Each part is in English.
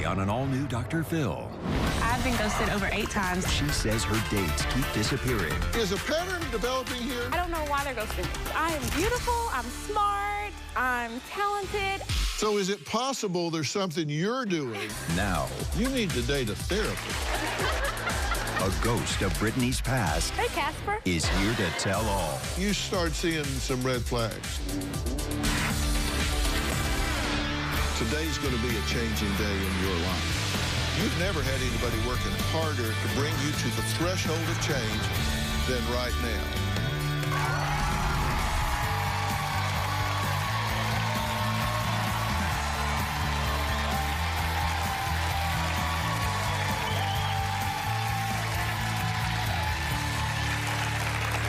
today on an all-new Dr. Phil. I've been ghosted over 8 times. She says her dates keep disappearing. Is a pattern developing here? I don't know why they're ghosting me. I am beautiful, I'm smart, I'm talented. So is it possible there's something you're doing? Now, You need to date a therapist. a ghost of Brittany's past Hey, Casper. is here to tell all. You start seeing some red flags. Today's going to be a changing day in your life. You've never had anybody working harder to bring you to the threshold of change than right now.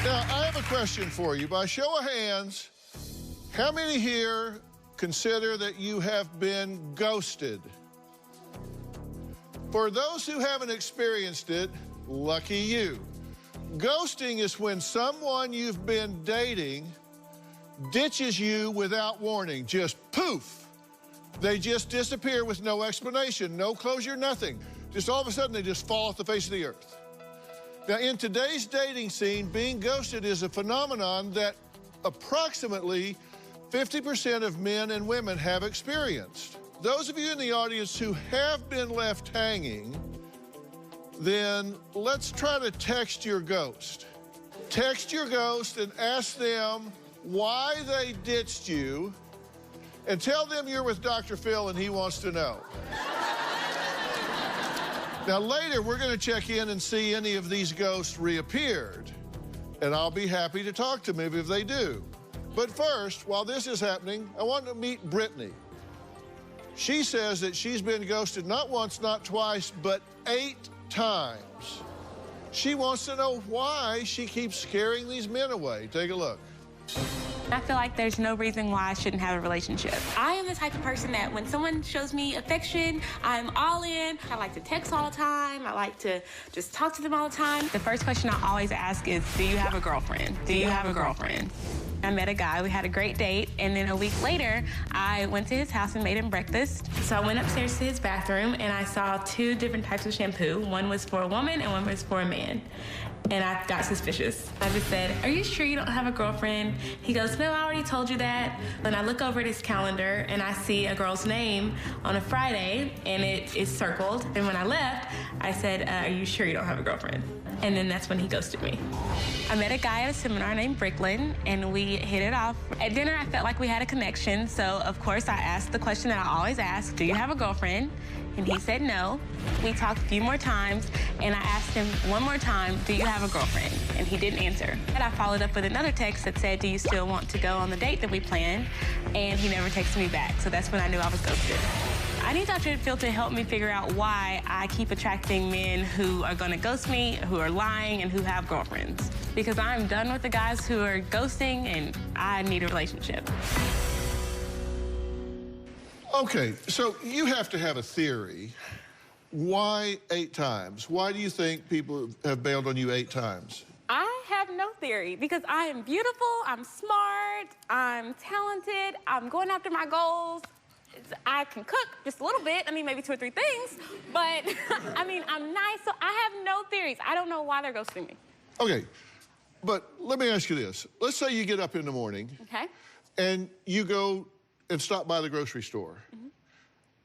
Now, I have a question for you. By show of hands, how many here consider that you have been ghosted? For those who haven't experienced it, lucky you. Ghosting is when someone you've been dating ditches you without warning. Just poof. They just disappear with no explanation, no closure, nothing. Just all of a sudden, they just fall off the face of the earth. Now, in today's dating scene, being ghosted is a phenomenon that approximately 50% of men and women have experienced. Those of you in the audience who have been left hanging, then let's try to text your ghost. Text your ghost and ask them why they ditched you, and tell them you're with Dr. Phil and he wants to know. Now, later, we're going to check in and see any of these ghosts reappeared, and I'll be happy to talk to them if they do. But first, while this is happening, I want to meet Brittany. She says that she's been ghosted not once, not twice, but 8 times. She wants to know why she keeps scaring these men away. Take a look. I feel like there's no reason why I shouldn't have a relationship. I am the type of person that when someone shows me affection, I'm all in. I like to text all the time. I like to just talk to them all the time. The first question I always ask is, do you have a girlfriend? Do you have a girlfriend? I met a guy, we had a great date, and then a week later, I went to his house and made him breakfast. So I went upstairs to his bathroom, and I saw 2 different types of shampoo. One was for a woman, and one was for a man. And I got suspicious. I just said, are you sure you don't have a girlfriend? He goes, no, I already told you that. And I look over at his calendar, and I see a girl's name on a Friday, and it is circled. And when I left, I said, are you sure you don't have a girlfriend? And then that's when he ghosted me. I met a guy at a seminar named Bricklin, and we hit it off. At dinner, I felt like we had a connection, so of course I asked the question that I always ask, do you have a girlfriend? And he said no. We talked a few more times, and I asked him one more time, do you have a girlfriend? And he didn't answer. And I followed up with another text that said, do you still want to go on the date that we planned? And he never texted me back, so that's when I knew I was ghosted. I need Dr. Phil to help me figure out why I keep attracting men who are gonna ghost me, who are lying, and who have girlfriends. Because I'm done with the guys who are ghosting, and I need a relationship. Okay, so you have to have a theory. Why 8 times? Why do you think people have bailed on you 8 times? I have no theory because I am beautiful, I'm smart, I'm talented, I'm going after my goals. I can cook just a little bit, I mean, maybe 2 or 3 things, but I mean, I'm nice, so I have no theories. I don't know why they're ghosting me. Okay, but let me ask you this. Let's say you get up in the morning, Okay. and you go and stop by the grocery store,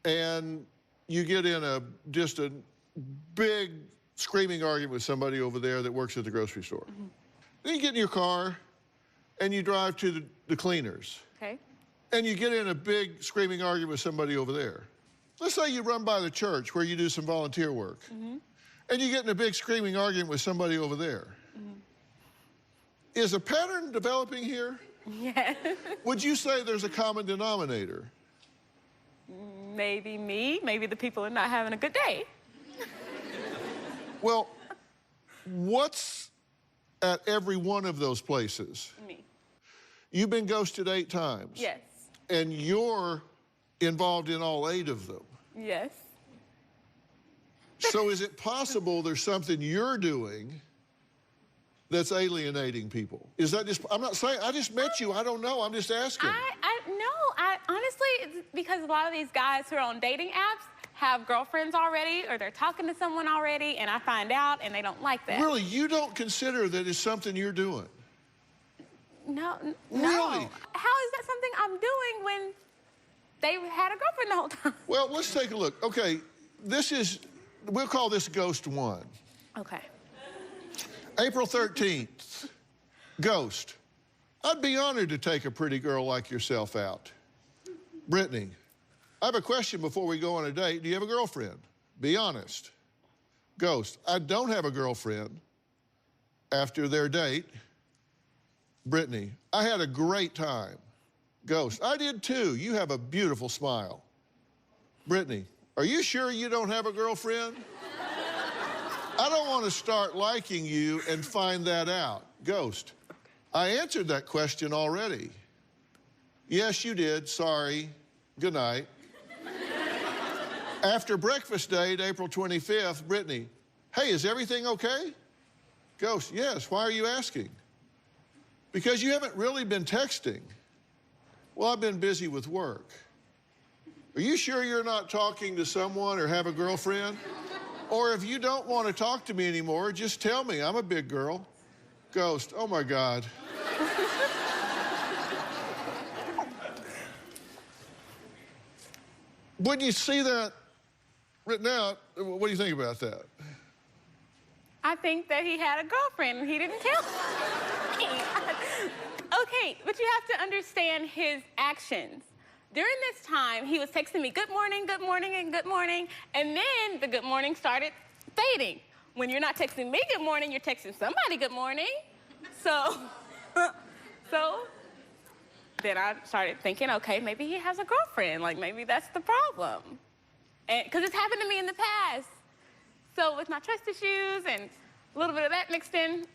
and you get in just a big screaming argument with somebody over there that works at the grocery store. Then you get in your car, and you drive to the cleaners. Okay. And you get in a big screaming argument with somebody over there. Let's say you run by the church where you do some volunteer work, and you get in a big screaming argument with somebody over there. Is a pattern developing here? Yes. Would you say there's a common denominator? Maybe me, maybe the people are not having a good day. Well, what's at every one of those places? Me. You've been ghosted 8 times. Yes. And you're involved in all 8 of them. Yes. So is it possible there's something you're doing that's alienating people? Is that just, I'm not saying, I just met you, I don't know, I'm just asking. I honestly, it's because a lot of these guys who are on dating apps have girlfriends already or they're talking to someone already and I find out and they don't like that. Really, you don't consider that it's something you're doing? No. Really? How is that something I'm doing when they had a girlfriend the whole time? Well, let's take a look. Okay, we'll call this Ghost 1. Okay. April 13th, Ghost. I'd be honored to take a pretty girl like yourself out. Brittany, I have a question before we go on a date. Do you have a girlfriend? Be honest. Ghost, I don't have a girlfriend. After their date, Brittany, I had a great time. Ghost, I did too. You have a beautiful smile. Brittany, are you sure you don't have a girlfriend? I don't want to start liking you and find that out. Ghost, I answered that question already. Yes, you did. Sorry. Good night. After breakfast date, April 25th, Brittany, hey, is everything okay? Ghost, yes. Why are you asking? Because you haven't really been texting. Well, I've been busy with work. Are you sure you're not talking to someone or have a girlfriend? Or if you don't want to talk to me anymore, just tell me. I'm a big girl. Ghost, oh my God. When you see that written out, what do you think about that? I think that he had a girlfriend and he didn't tell me. Okay, but you have to understand his actions. During this time, he was texting me, good morning, and good morning, and then the good morning started fading. When you're not texting me good morning, you're texting somebody good morning. So then I started thinking, okay, maybe he has a girlfriend. Like, maybe that's the problem. Because it's happened to me in the past. So with my trust issues and a little bit of that mixed in,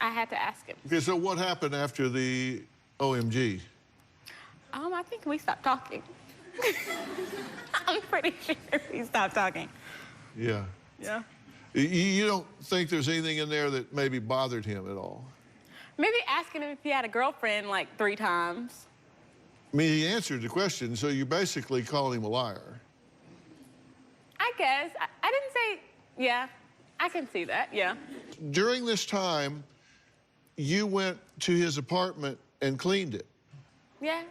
I had to ask him. Okay, so what happened after the OMG? I think we stopped talking. I'm pretty sure we stopped talking. Yeah. Yeah. You don't think there's anything in there that maybe bothered him at all? Maybe asking him if he had a girlfriend like 3 times. I mean, he answered the question, so you basically called him a liar. I guess. I didn't say, yeah, I can see that, yeah. During this time, you went to his apartment and cleaned it. Yes.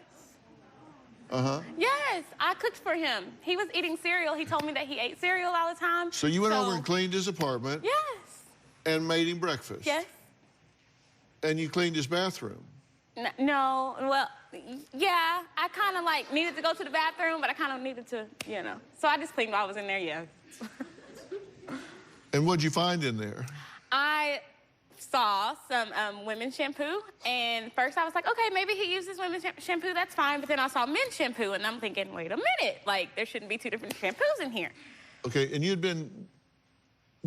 Uh-huh. Yes, I cooked for him. He was eating cereal. He told me that he ate cereal all the time. So you went over and cleaned his apartment? Yes. And made him breakfast? Yes. And you cleaned his bathroom? No, well, yeah, I kind of like needed to go to the bathroom, but I kind of needed to, you know. So I just cleaned while I was in there, yeah. And what'd you find in there? I saw some women's shampoo, and first I was like, okay, maybe he uses women's shampoo, that's fine, but then I saw men's shampoo, and I'm thinking, wait a minute, like, there shouldn't be 2 different shampoos in here. Okay, and you'd been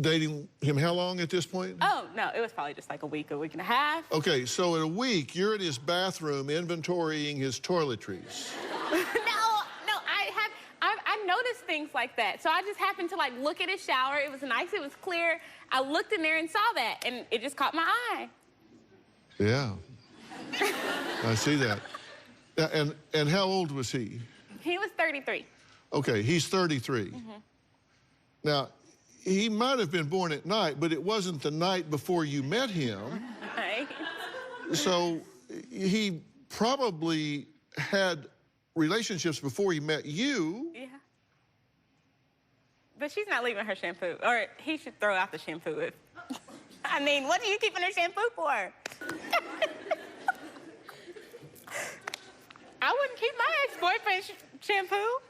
dating him how long at this point? Oh, no, it was probably just like a week and a half. Okay, so in a week, you're in his bathroom inventorying his toiletries. No, I noticed things like that. So I just happened to like look at his shower. It was nice, it was clear. I looked in there and saw that, and it just caught my eye. Yeah, I see that. And how old was he? He was 33. Okay, he's 33. Mm-hmm. Now, he might have been born at night, but it wasn't the night before you met him. Right. So he probably had relationships before he met you. Yeah. But she's not leaving her shampoo. Or he should throw out the shampoo. If, I mean, what are you keeping her shampoo for? I wouldn't keep my ex-boyfriend's shampoo.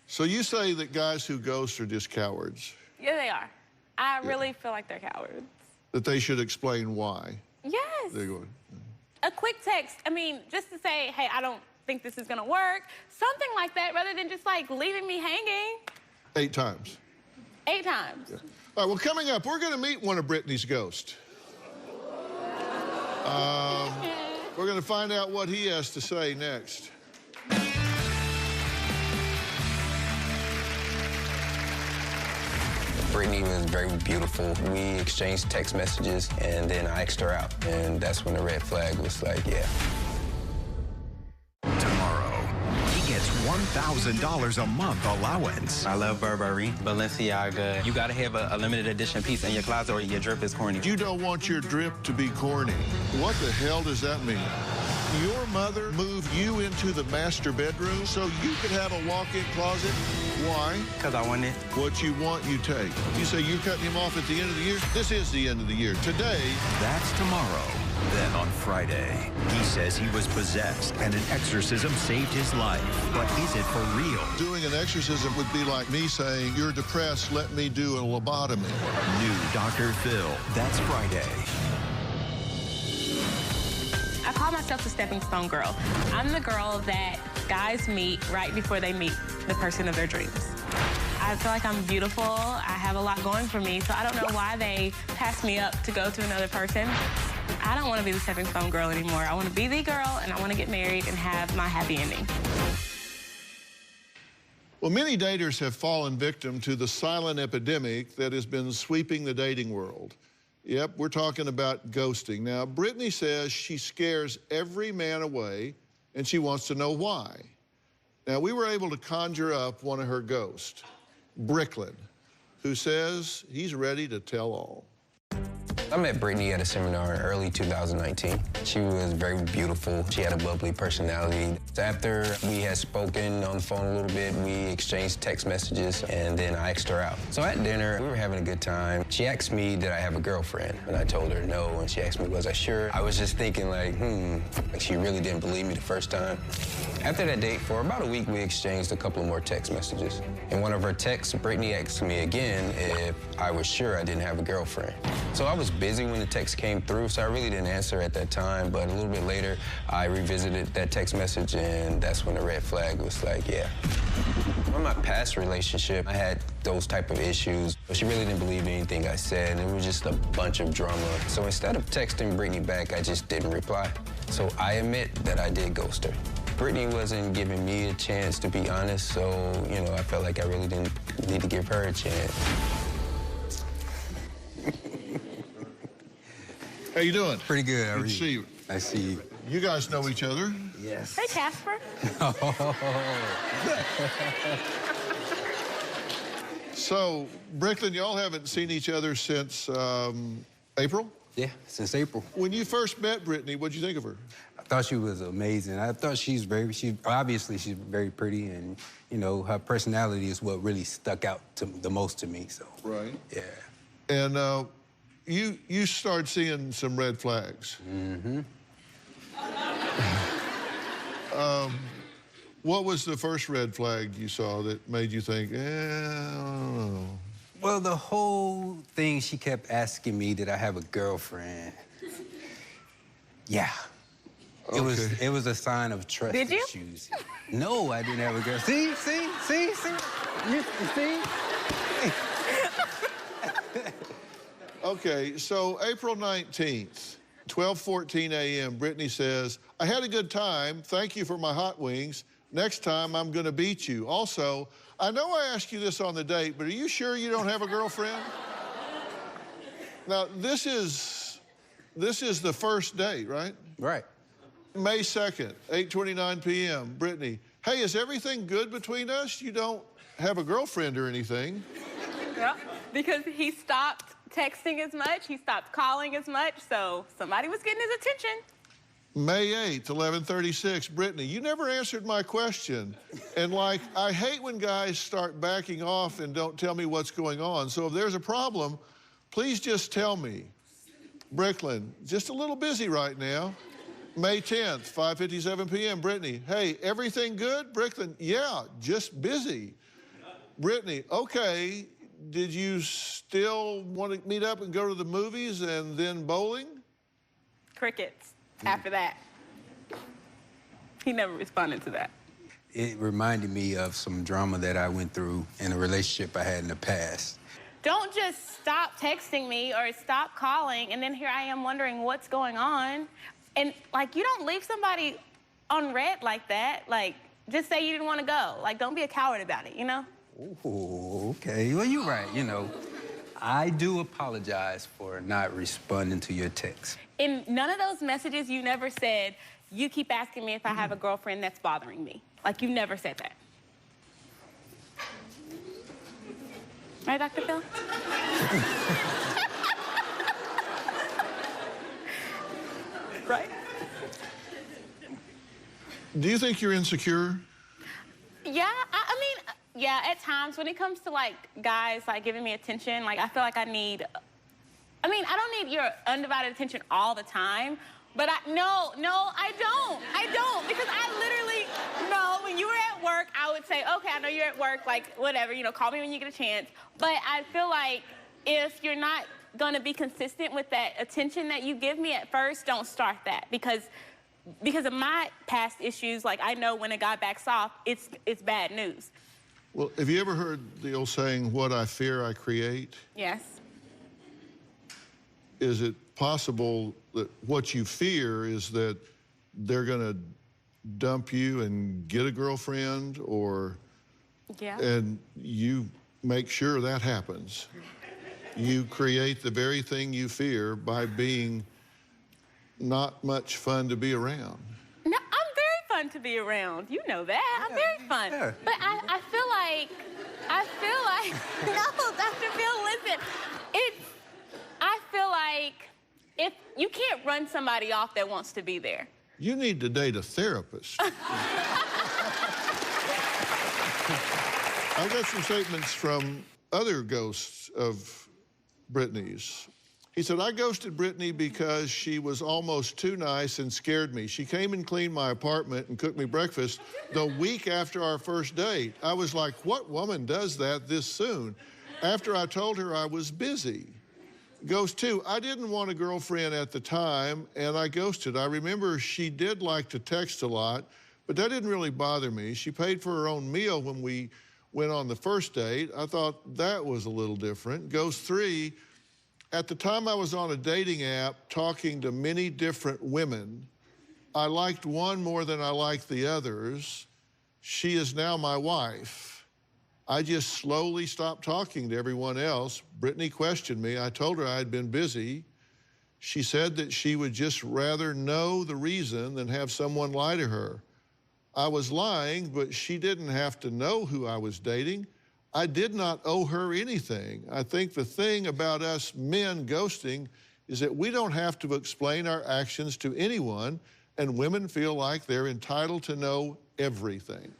So you say that guys who ghost are just cowards? Yeah, they are. I really feel like they're cowards. That they should explain why? Yes. They're going. A quick text, I mean, just to say, hey, I don't think this is gonna work. Something like that, rather than just like leaving me hanging. 8 times. 8 times. Yeah. All right, well, coming up, we're gonna meet one of Brittany's ghosts. We're gonna find out what he has to say next. Brittany was very beautiful. We exchanged text messages, and then I asked her out, and that's when the red flag was like, yeah. Tomorrow, he gets one $1,000 a month allowance. I love Burberry, Balenciaga. You gotta have a limited edition piece in your closet or your drip is corny. You don't want your drip to be corny. What the hell does that mean? Your mother moved you into the master bedroom so you could have a walk-in closet? Why? Because I want it. What you want, you take. You say you're cutting him off at the end of the year? This is the end of the year. Today. That's tomorrow. Then on Friday, he says he was possessed and an exorcism saved his life. But is it for real? Doing an exorcism would be like me saying, you're depressed, let me do a lobotomy. New Dr. Phil. That's Friday. I call myself the stepping stone girl. I'm the girl that guys meet right before they meet the person of their dreams. I feel like I'm beautiful. I have a lot going for me, so I don't know why they pass me up to go to another person. I don't want to be the stepping stone girl anymore. I want to be the girl, and I want to get married and have my happy ending. Well, many daters have fallen victim to the silent epidemic that has been sweeping the dating world. Yep, we're talking about ghosting. Now, Brittany says she scares every man away, and she wants to know why. Now, we were able to conjure up one of her ghosts, Bricklin, who says he's ready to tell all. I met Brittany at a seminar in early 2019. She was very beautiful. She had a bubbly personality. After we had spoken on the phone a little bit, we exchanged text messages, and then I asked her out. So at dinner, we were having a good time. She asked me, did I have a girlfriend? And I told her no, and she asked me, was I sure? I was just thinking like she really didn't believe me the first time. After that date, for about a week, we exchanged a couple more text messages. In one of her texts, Brittany asked me again if I was sure I didn't have a girlfriend. So I was busy when the text came through, so I really didn't answer at that time, but a little bit later, I revisited that text message, and that's when the red flag was like, yeah. In my past relationship, I had those type of issues, but she really didn't believe anything I said, and it was just a bunch of drama. So instead of texting Brittany back, I just didn't reply. So I admit that I did ghost her. Brittany wasn't giving me a chance, to be honest, so, you know, I felt like I really didn't need to give her a chance. How you doing? Pretty good. How are Good to you? see you. Nice to see you. You guys know each other? Yes. Hey, Casper. So, Bricklin, y'all haven't seen each other since April? Yeah, since April. When you first met Brittany, what'd you think of her? I thought she was amazing. I thought obviously she's very pretty, and, you know, her personality is what really stuck out the most to me, so. Right. Yeah. And you started seeing some red flags. Mm-hmm. What was the first red flag you saw that made you think, I don't know? Well, the whole thing, she kept asking me, did I have a girlfriend? Yeah. Okay. It was a sign of trust Did you? issues. No, I didn't have a girl. See? You see? Okay, so April 19th, 12:14 a.m., Brittany says, I had a good time. Thank you for my hot wings. Next time, I'm going to beat you. Also, I know I asked you this on the date, but are you sure you don't have a girlfriend? Now, this is the first date, right? Right. May 2nd, 8:29 p.m., Brittany, hey, is everything good between us? You don't have a girlfriend or anything. Yeah, because he stopped texting as much, he stopped calling as much, so somebody was getting his attention. May 8th, 11:36, Brittany, you never answered my question. And like, I hate when guys start backing off and don't tell me what's going on. So if there's a problem, please just tell me. Bricklin, just a little busy right now. May 10th, 5:57 p.m., Brittany, hey, everything good? Bricklin, yeah, just busy. Brittany, okay, did you still want to meet up and go to the movies and then bowling? Crickets after that. He never responded to that. It reminded me of some drama that I went through in a relationship I had in the past. Don't just stop texting me or stop calling, and then here I am wondering what's going on. And, like, you don't leave somebody on red like that. Like, just say you didn't want to go. Like, don't be a coward about it, you know? Oh, okay. Well, you're right, you know. I do apologize for not responding to your text. In none of those messages, you never said, you keep asking me if I have a girlfriend that's bothering me. Like, you never said that. Right, Dr. Phil? Right? Do you think you're insecure? Yeah, I mean, yeah, at times when it comes to, like, guys, like, giving me attention, like, I feel like I don't need your undivided attention all the time, but I don't, because I literally know when you were at work, I would say, okay, I know you're at work, like, whatever, you know, call me when you get a chance, but I feel like if you're not gonna be consistent with that attention that you give me at first, don't start that, because of my past issues, like, I know when a guy backs off, it's bad news. Well, have you ever heard the old saying, what I fear, I create? Yes. Is it possible that what you fear is that they're going to dump you and get a girlfriend, or and you make sure that happens? You create the very thing you fear by being not much fun to be around. No, I'm very fun to be around. You know that. I'm very fun. Yeah. But I feel like, no, Dr. Phil, listen. I feel like if you can't run somebody off that wants to be there. You need to date a therapist. I got some statements from other ghosts of Brittany's. He said, I ghosted Brittany because she was almost too nice and scared me. She came and cleaned my apartment and cooked me breakfast the week after our first date. I was like, what woman does that this soon? After I told her I was busy. Ghost 2, I didn't want a girlfriend at the time, and I ghosted. I remember she did like to text a lot, but that didn't really bother me. She paid for her own meal when we went on the first date. I thought that was a little different. Ghost 3, at the time I was on a dating app talking to many different women. I liked one more than I liked the others. She is now my wife. I just slowly stopped talking to everyone else. Brittany questioned me. I told her I had been busy. She said that she would just rather know the reason than have someone lie to her. I was lying, but she didn't have to know who I was dating. I did not owe her anything. I think the thing about us men ghosting is that we don't have to explain our actions to anyone, and women feel like they're entitled to know everything.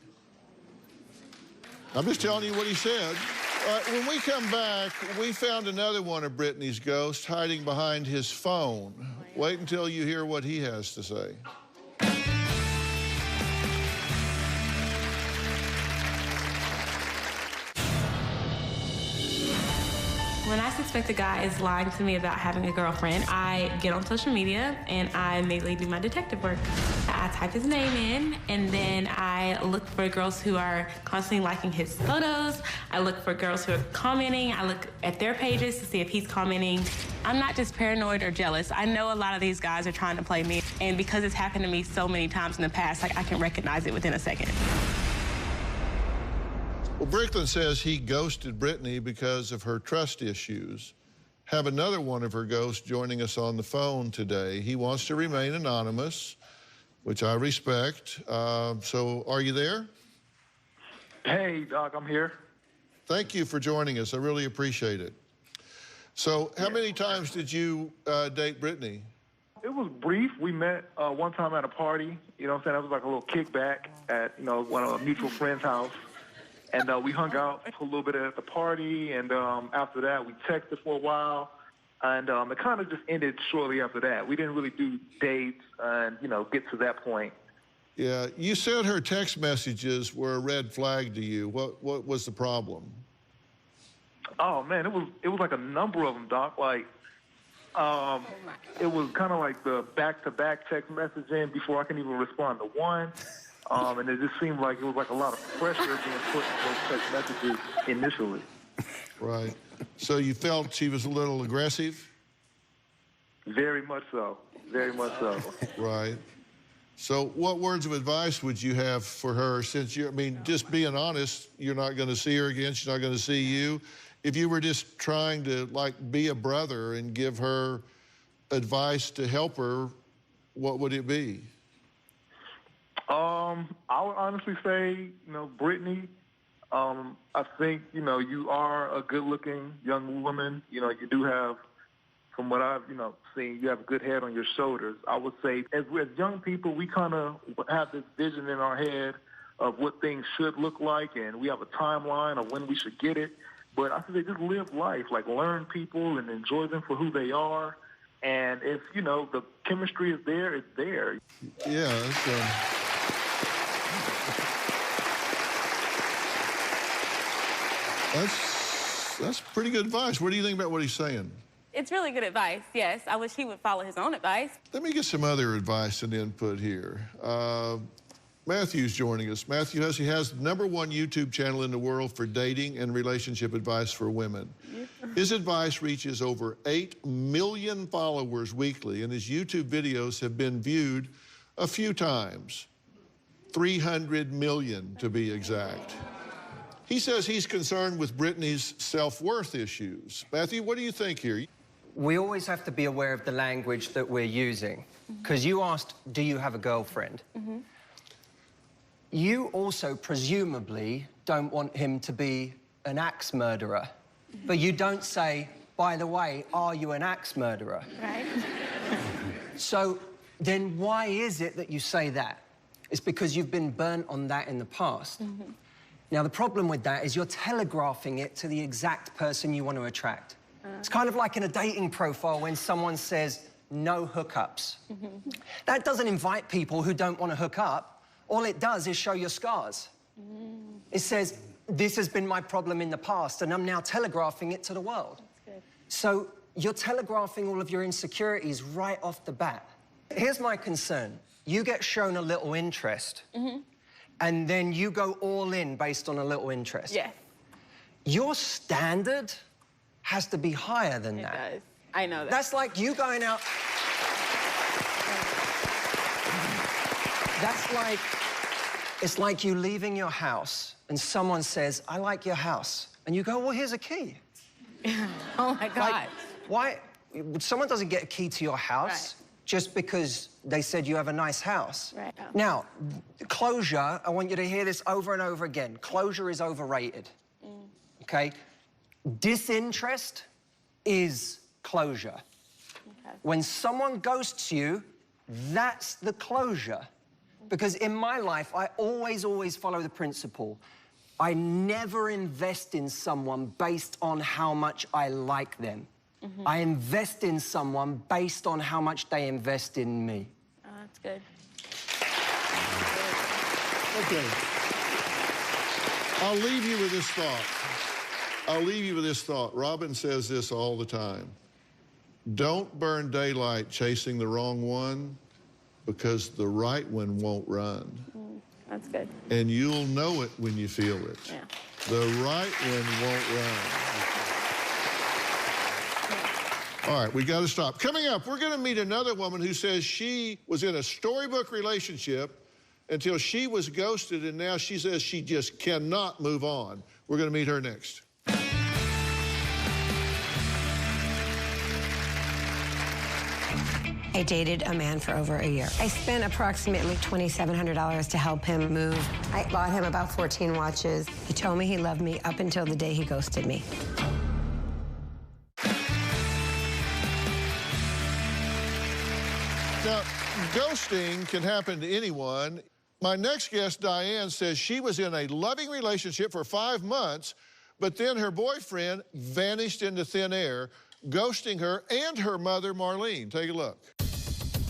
I'm just telling you what he said. When we come back, we found another one of Brittany's ghosts hiding behind his phone. Wait until you hear what he has to say. When I suspect a guy is lying to me about having a girlfriend, I get on social media and I immediately do my detective work. I type his name in, and then I look for girls who are constantly liking his photos. I look for girls who are commenting. I look at their pages to see if he's commenting. I'm not just paranoid or jealous. I know a lot of these guys are trying to play me, and because it's happened to me so many times in the past, like, I can recognize it within a second. Well, Bricklin says he ghosted Brittany because of her trust issues. Have another one of her ghosts joining us on the phone today. He wants to remain anonymous, which I respect. So are you there? Hey, Doc, I'm here. Thank you for joining us. I really appreciate it. So how many times did you date Brittany? It was brief. We met one time at a party. You know what I'm saying? That was like a little kickback at, one of a mutual friend's house. And we hung out for a little bit at the party, and after that, we texted for a while, and it kind of just ended shortly after that. We didn't really do dates and, get to that point. Yeah, you said her text messages were a red flag to you. What was the problem? Oh, man, it was like a number of them, Doc. Like, it was kind of like the back-to-back text messaging before I can even respond to one. And it just seemed like it was like a lot of pressure being put in those text messages initially. Right. So you felt she was a little aggressive? Very much so. Very much so. Right. So what words of advice would you have for her, since just being honest, you're not going to see her again, she's not going to see you. If you were just trying to, be a brother and give her advice to help her, what would it be? I would honestly say, Brittany, I think, you know, you are a good-looking young woman. You know, you do have, from what I've, you know, seen, you have a good head on your shoulders. I would say as young people, we kind of have this vision in our head of what things should look like, and we have a timeline of when we should get it. But I think just live life, like learn people and enjoy them for who they are. And if, you know, the chemistry is there, it's there. Yeah, that's pretty good advice. What do you think about what he's saying? It's really good advice, yes. I wish he would follow his own advice. Let me get some other advice and input here. Matthew's joining us. Matthew has the #1 YouTube channel in the world for dating and relationship advice for women. His advice reaches over 8 million followers weekly, and his YouTube videos have been viewed a few times, 300 million to be exact. He says he's concerned with Brittany's self-worth issues. Matthew, what do you think here? We always have to be aware of the language that we're using. Because you asked, do you have a girlfriend? You also presumably don't want him to be an axe murderer. But you don't say, by the way, are you an axe murderer? Right. So then why is it that you say that? It's because you've been burnt on that in the past. Now, the problem with that is you're telegraphing it to the exact person you want to attract. It's kind of like in a dating profile when someone says, no hookups. That doesn't invite people who don't want to hook up. All it does is show your scars. It says, this has been my problem in the past, and I'm now telegraphing it to the world. So you're telegraphing all of your insecurities right off the bat. Here's my concern. You get shown a little interest, and then you go all in based on a little interest. Yes. Your standard has to be higher than that. It does. I know that. That's like you going out... That's like... It's like you leaving your house and someone says, I like your house. And you go, well, here's a key. Oh, my God. Like, why? Someone doesn't get a key to your house just because they said you have a nice house. Right. Now, closure, I want you to hear this over and over again. Closure is overrated, okay? Disinterest is closure. When someone ghosts you, that's the closure. Because in my life, I always follow the principle. I never invest in someone based on how much I like them. I invest in someone based on how much they invest in me. Oh, that's good. Okay. I'll leave you with this thought. Robin says this all the time. Don't burn daylight chasing the wrong one, because the right one won't run. That's good. And you'll know it when you feel it. Yeah. The right one won't run. All right, we got to stop. Coming up, we're going to meet another woman who says she was in a storybook relationship until she was ghosted, and now she says she just cannot move on. We're going to meet her next. I dated a man for over a year. I spent approximately $2,700 to help him move. I bought him about 14 watches. He told me he loved me up until the day he ghosted me. Now, ghosting can happen to anyone. My next guest, Diane, says she was in a loving relationship for 5 months, but then her boyfriend vanished into thin air, ghosting her and her mother, Marlene. Take a look.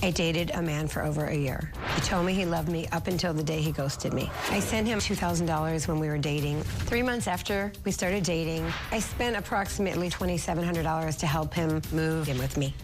I dated a man for over a year. He told me he loved me up until the day he ghosted me. I sent him $2,000 when we were dating. 3 months after we started dating, I spent approximately $2,700 to help him move in with me.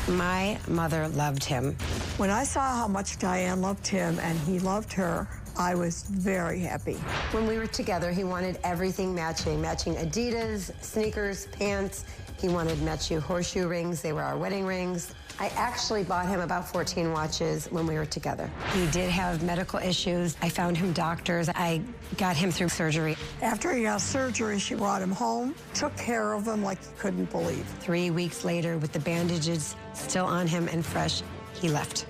My mother loved him. When I saw how much Diane loved him and he loved her, I was very happy. When we were together, he wanted everything matching. Matching Adidas, sneakers, pants. He wanted matching horseshoe rings. They were our wedding rings. I actually bought him about 14 watches when we were together. He did have medical issues. I found him doctors. I got him through surgery. After he got surgery, she brought him home, took care of him like you couldn't believe. 3 weeks later, with the bandages still on him and fresh, he left.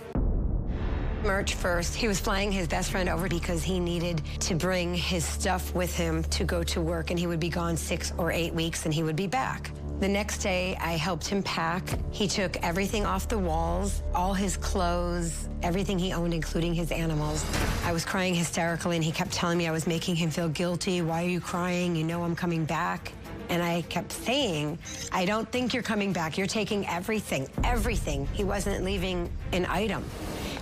March 1st, he was flying his best friend over because he needed to bring his stuff with him to go to work, and he would be gone 6 or 8 weeks, and he would be back. The next day, I helped him pack. He took everything off the walls, all his clothes, everything he owned, including his animals. I was crying hysterically, and he kept telling me I was making him feel guilty. Why are you crying? You know I'm coming back. And I kept saying, I don't think you're coming back. You're taking everything, everything. He wasn't leaving an item.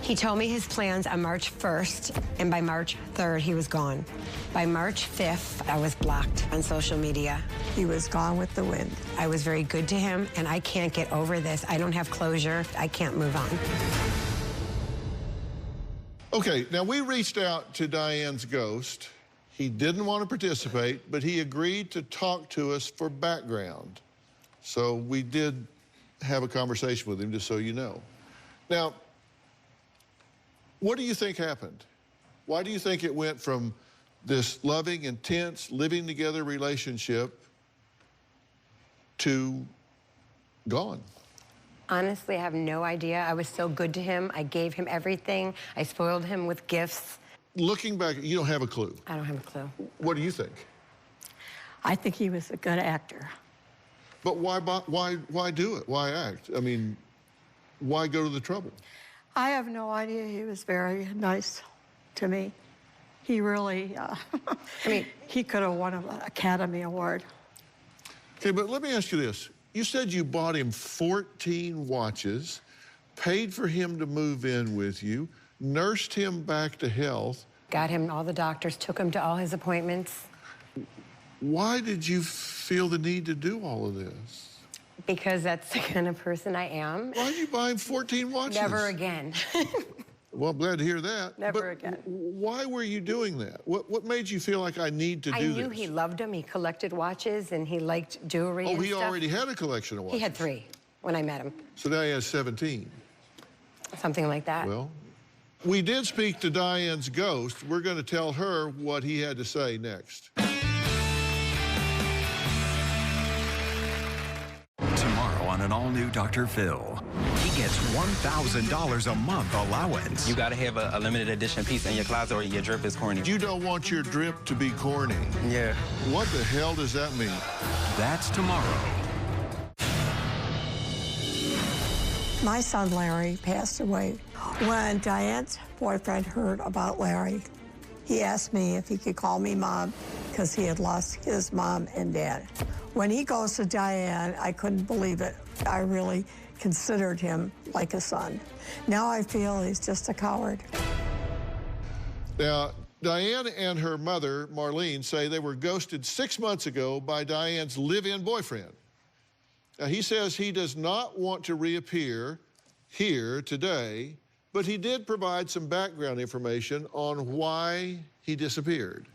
He told me his plans on March 1st, and by March 3rd, he was gone. By March 5th, I was blocked on social media. He was gone with the wind. I was very good to him, and I can't get over this. I don't have closure. I can't move on. Okay, now we reached out to Diane's ghost. He didn't want to participate, but he agreed to talk to us for background. So we did have a conversation with him, just so you know. Now, what do you think happened? Why do you think it went from this loving, intense, living together relationship to gone? Honestly, I have no idea. I was so good to him. I gave him everything. I spoiled him with gifts. Looking back, you don't have a clue. I don't have a clue. What do you think? I think he was a good actor. But why do it? Why act? I mean, why go to the trouble? I have no idea. He was very nice to me. He really, I mean, he could have won an Academy Award. Okay, but let me ask you this. You said you bought him 14 watches, paid for him to move in with you, nursed him back to health. Got him all the doctors, took him to all his appointments. Why did you feel the need to do all of this? Because that's the kind of person I am. Why did you buy him 14 watches? Never again. Well, I'm glad to hear that. Never again. Why were you doing that? What made you feel like I need to do this? I knew he loved them. He collected watches, and he liked jewelry and Oh, he stuff. already had a collection of watches? He had 3 when I met him. So now he has 17. Something like that. Well, we did speak to Diane's ghost. We're going to tell her what he had to say next. Tomorrow on an all-new Dr. Phil, he gets $1,000 a month allowance. You gotta have a limited edition piece in your closet or your drip is corny. You don't want your drip to be corny. Yeah. What the hell does that mean? That's tomorrow. My son Larry passed away. When Diane's boyfriend heard about Larry, he asked me if he could call me Mom because he had lost his mom and dad. When he goes to Diane, I couldn't believe it. I really considered him like a son. Now I feel he's just a coward. Now, Diane and her mother, Marlene, say they were ghosted 6 months ago by Diane's live-in boyfriend. Now, he says he does not want to reappear here today, but he did provide some background information on why he disappeared.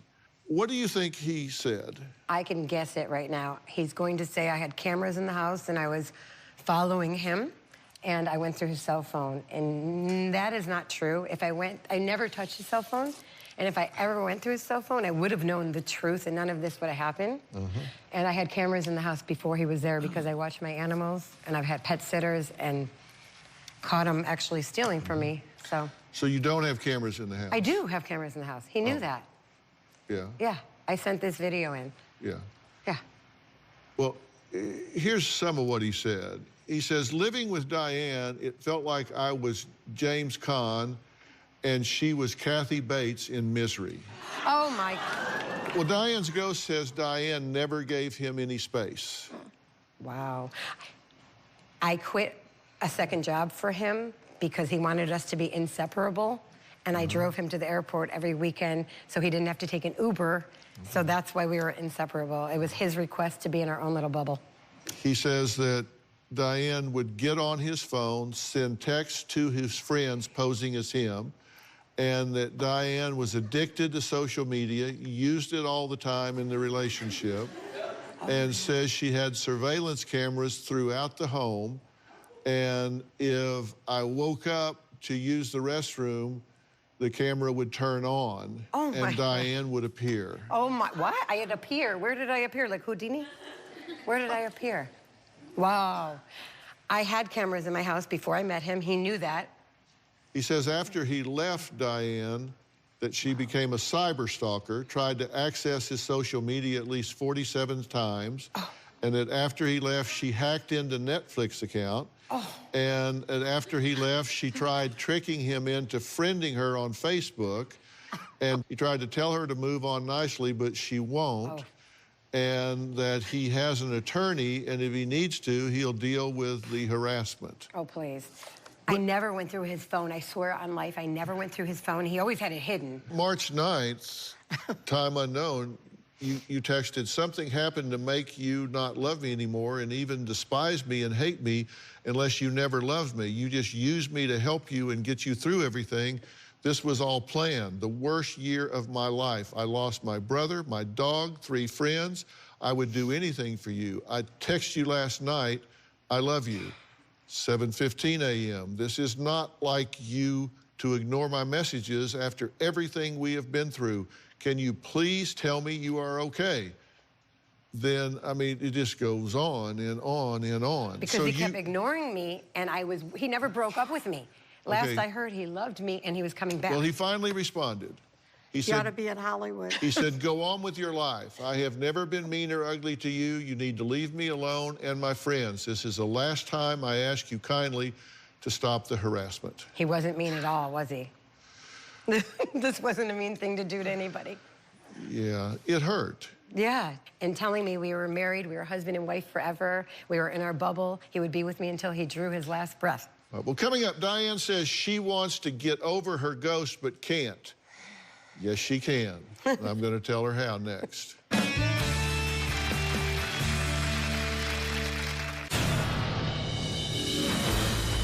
What do you think he said? I can guess it right now. He's going to say I had cameras in the house and I was following him and I went through his cell phone. And that is not true. I never touched his cell phone. And if I ever went through his cell phone, I would have known the truth and none of this would have happened. And I had cameras in the house before he was there because I watched my animals and I've had pet sitters and caught him actually stealing from me, so. So you don't have cameras in the house? I do have cameras in the house. He knew that. Yeah. Yeah, I sent this video in. Yeah. Yeah. Well, here's some of what he said. He says, living with Diane, it felt like I was James Caan and she was Kathy Bates in Misery. Oh, my. Well, Diane's ghost says Diane never gave him any space. Wow. I quit a second job for him because he wanted us to be inseparable. And I drove him to the airport every weekend so he didn't have to take an Uber. So that's why we were inseparable. It was his request to be in our own little bubble. He says that Diane would get on his phone, send texts to his friends posing as him, and that Diane was addicted to social media, used it all the time in the relationship, and says she had surveillance cameras throughout the home, and if I woke up to use the restroom, the camera would turn on, and Diane would appear. Oh, my, what? I'd appear? Where did I appear? Like Houdini? Where did I appear? Wow. I had cameras in my house before I met him. He knew that. He says after he left Diane, that she became a cyber stalker, tried to access his social media at least 47 times, and that after he left, she hacked into Netflix account, and after he left, she tried tricking him into friending her on Facebook, and he tried to tell her to move on nicely, but she won't, and that he has an attorney, and if he needs to, he'll deal with the harassment. Oh, please. I never went through his phone. I swear on life, I never went through his phone. He always had it hidden. March 9th, time unknown, you texted, something happened to make you not love me anymore and even despise me and hate me unless you never loved me. You just used me to help you and get you through everything. This was all planned. The worst year of my life. I lost my brother, my dog, 3 friends. I would do anything for you. I texted you last night, I love you. 7:15 a.m. This is not like you to ignore my messages after everything we have been through. Can you please tell me you are okay? Then, I mean, it just goes on and on and on. Because he kept ignoring me, and he never broke up with me. Last Okay. I heard, he loved me, and he was coming back. Well, he finally responded. He You ought to be in Hollywood. He said, go on with your life. I have never been mean or ugly to you. You need to leave me alone and my friends. This is the last time I ask you kindly to stop the harassment. He wasn't mean at all, was he? This wasn't a mean thing to do to anybody. Yeah, it hurt. Yeah, and telling me we were married, we were husband and wife forever, we were in our bubble, he would be with me until he drew his last breath. Well, coming up, Diane says she wants to get over her ghost but can't. Yes, she can. I'm going to tell her how next.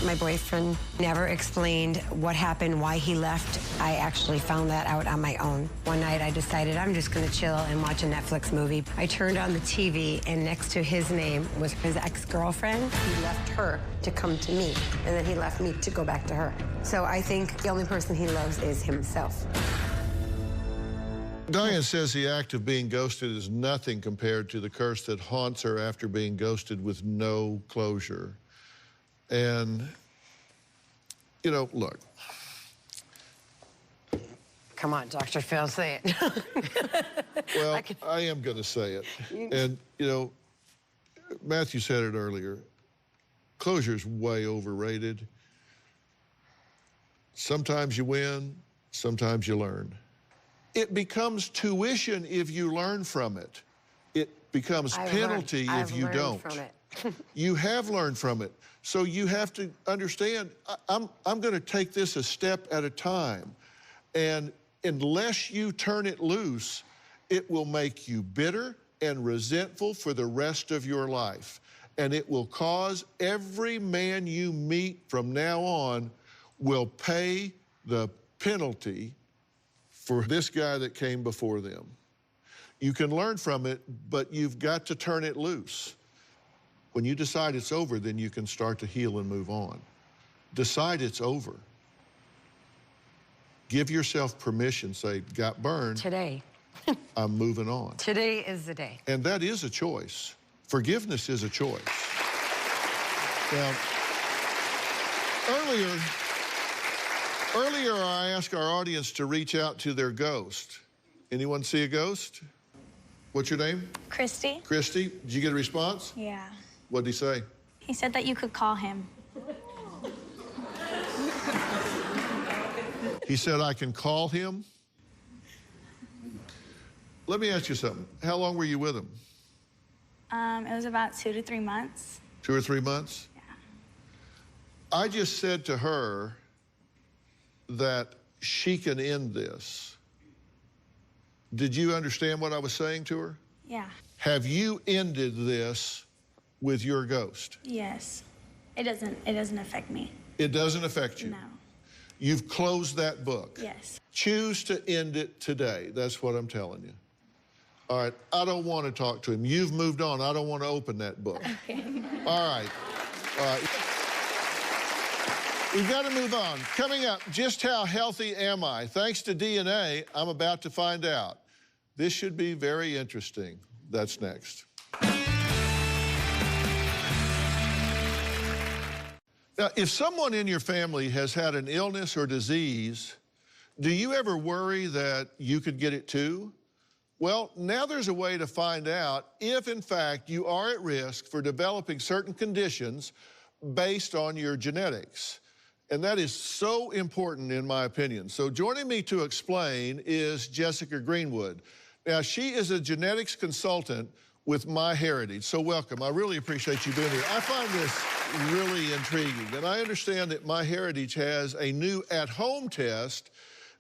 My boyfriend never explained what happened, why he left. I actually found that out on my own. One night I decided I'm just gonna chill and watch a Netflix movie. I turned on the TV and next to his name was his ex-girlfriend. He left her to come to me, and then he left me to go back to her. So I think the only person he loves is himself. Diane says the act of being ghosted is nothing compared to the curse that haunts her after being ghosted with no closure. And, you know, look. Come on, Dr. Phil, say it. Well, I am going to say it. And, you know, Matthew said it earlier. Closure's way overrated. Sometimes you win, sometimes you learn. It becomes tuition if you learn from it. It becomes penalty if you don't. From it. You have learned from it. So you have to understand, I'm going to take this a step at a time. And unless you turn it loose, it will make you bitter and resentful for the rest of your life. And it will cause every man you meet from now on will pay the penalty for this guy that came before them. You can learn from it, but you've got to turn it loose. When you decide it's over, then you can start to heal and move on. Decide it's over. Give yourself permission, say, got burned. Today. I'm moving on. Today is the day. And that is a choice. Forgiveness is a choice. Now, earlier I asked our audience to reach out to their ghost. Anyone see a ghost? What's your name? Christy. Christy, did you get a response? Yeah. What'd he say? He said that you could call him. He said I can call him? Let me ask you something. How long were you with him? It was about 2 to 3 months. 2 or 3 months? Yeah. I just said to her that she can end this. Did you understand what I was saying to her? Yeah. Have you ended this with your ghost? Yes. It doesn't affect me. It doesn't affect you? No. You've closed that book? Yes. Choose to end it today. That's what I'm telling you. All right, I don't want to talk to him. You've moved on. I don't want to open that book. Okay. All right. All right. We've got to move on. Coming up, just how healthy am I? Thanks to DNA, I'm about to find out. This should be very interesting. That's next. Now, if someone in your family has had an illness or disease, do you ever worry that you could get it too? Well, now there's a way to find out if, in fact, you are at risk for developing certain conditions based on your genetics. And that is so important, in my opinion. So joining me to explain is Jessica Greenwood. Now, she is a genetics consultant with MyHeritage. So welcome. I really appreciate you being here. I find this really intriguing. And I understand that MyHeritage has a new at-home test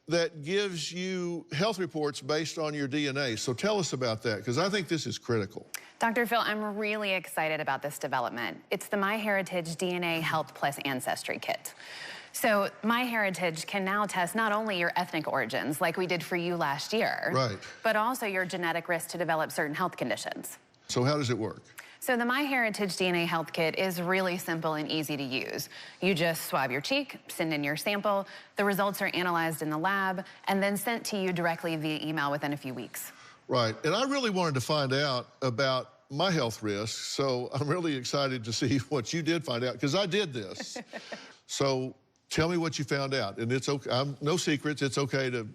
that gives you health reports based on your DNA. So tell us about that, because I think this is critical. Dr. Phil, I'm really excited about this development. It's the MyHeritage DNA Health Plus Ancestry Kit. So MyHeritage can now test not only your ethnic origins, like we did for you last year, right, but also your genetic risk to develop certain health conditions. So how does it work? So the MyHeritage DNA Health Kit is really simple and easy to use. You just swab your cheek, send in your sample, the results are analyzed in the lab, and then sent to you directly via email within a few weeks. Right, and I really wanted to find out about my health risks, so I'm really excited to see what you did find out, because I did this. So tell me what you found out, and it's okay, no secrets, it's okay to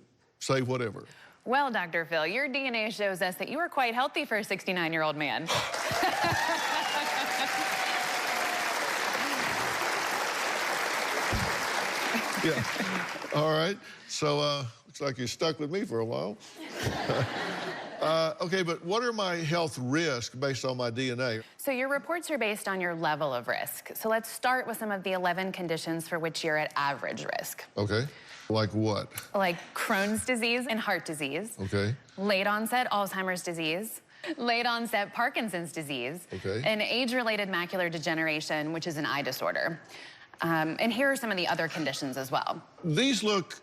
say whatever. Well, Dr. Phil, your DNA shows us that you are quite healthy for a 69-year-old man. Yeah, all right. So, looks like you're stuck with me for a while. Okay, but what are my health risks based on my DNA? So your reports are based on your level of risk. So let's start with some of the 11 conditions for which you're at average risk. Okay, like what? Like Crohn's disease and heart disease. Okay. Late onset Alzheimer's disease. Late onset Parkinson's disease. Okay. And age-related macular degeneration, which is an eye disorder. And here are some of the other conditions as well. These look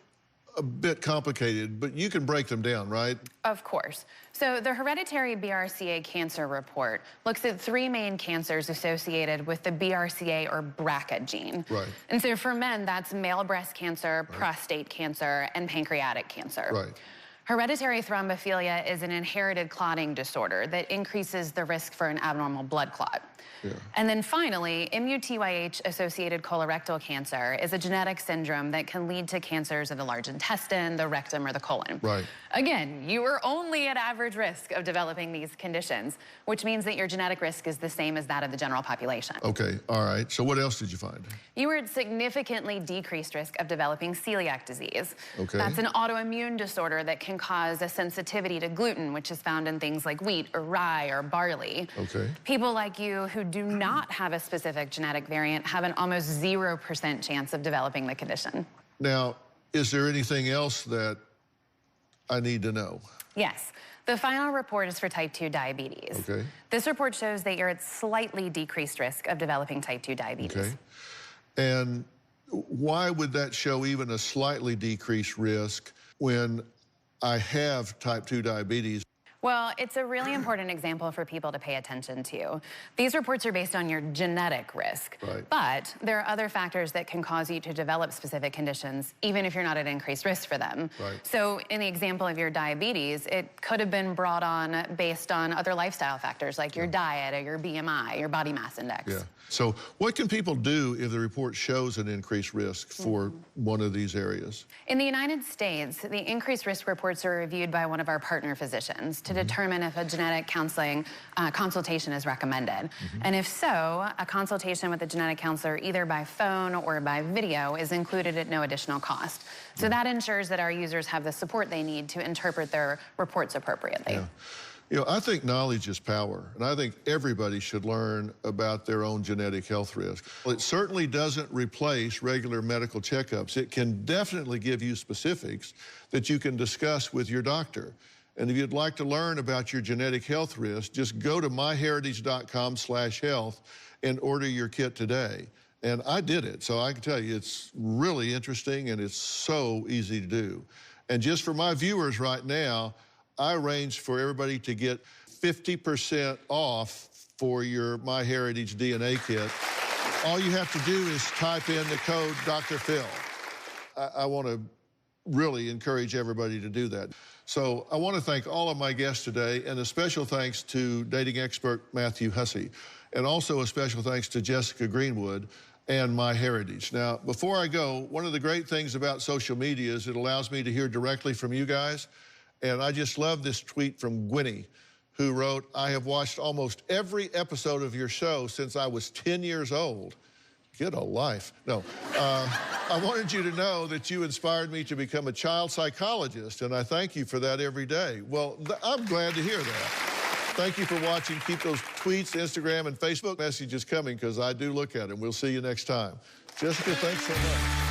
a bit complicated, but you can break them down, right? Of course. So the hereditary BRCA cancer report looks at 3 main cancers associated with the BRCA or BRCA gene. Right. And so for men, that's male breast cancer, right, prostate cancer, and pancreatic cancer. Right. Hereditary thrombophilia is an inherited clotting disorder that increases the risk for an abnormal blood clot. Yeah. And then finally, MUTYH-associated colorectal cancer is a genetic syndrome that can lead to cancers of the large intestine, the rectum, or the colon. Right. Again, you are only at average risk of developing these conditions, which means that your genetic risk is the same as that of the general population. Okay, all right. So what else did you find? You are at significantly decreased risk of developing celiac disease. Okay. That's an autoimmune disorder that can cause a sensitivity to gluten, which is found in things like wheat or rye or barley. Okay. People like you who do not have a specific genetic variant have an almost 0% chance of developing the condition. Now, is there anything else that I need to know? Yes. The final report is for type 2 diabetes. Okay. This report shows that you're at slightly decreased risk of developing type 2 diabetes. Okay. And why would that show even a slightly decreased risk when I have type 2 diabetes? Well, it's a really important example for people to pay attention to. These reports are based on your genetic risk, right, but there are other factors that can cause you to develop specific conditions, even if you're not at increased risk for them. Right. So in the example of your diabetes, it could have been brought on based on other lifestyle factors like your diet or your BMI, your body mass index. Yeah. So what can people do if the report shows an increased risk for one of these areas? In the United States, the increased risk reports are reviewed by one of our partner physicians to determine if a genetic counseling consultation is recommended. And if so, a consultation with a genetic counselor either by phone or by video is included at no additional cost. So that ensures that our users have the support they need to interpret their reports appropriately. Yeah. You know, I think knowledge is power, and I think everybody should learn about their own genetic health risk. Well, it certainly doesn't replace regular medical checkups. It can definitely give you specifics that you can discuss with your doctor. And if you'd like to learn about your genetic health risk, just go to myheritage.com/health and order your kit today. And I did it, so I can tell you it's really interesting and it's so easy to do. And just for my viewers right now, I arranged for everybody to get 50% off for your MyHeritage DNA kit. All you have to do is type in the code Dr. Phil. I want to really encourage everybody to do that. So I want to thank all of my guests today, and a special thanks to dating expert Matthew Hussey, and also a special thanks to Jessica Greenwood. and my heritage. Now, before I go, one of the great things about social media is it allows me to hear directly from you guys. And I just love this tweet from Gwynnie, who wrote, "I have watched almost every episode of your show since I was 10 years old." Get a life. No, I wanted you to know that you inspired me to become a child psychologist, and I thank you for that every day. Well, I'm glad to hear that. Thank you for watching. Keep those tweets, Instagram, and Facebook messages coming, because I do look at them. We'll see you next time. Jessica, thanks so much.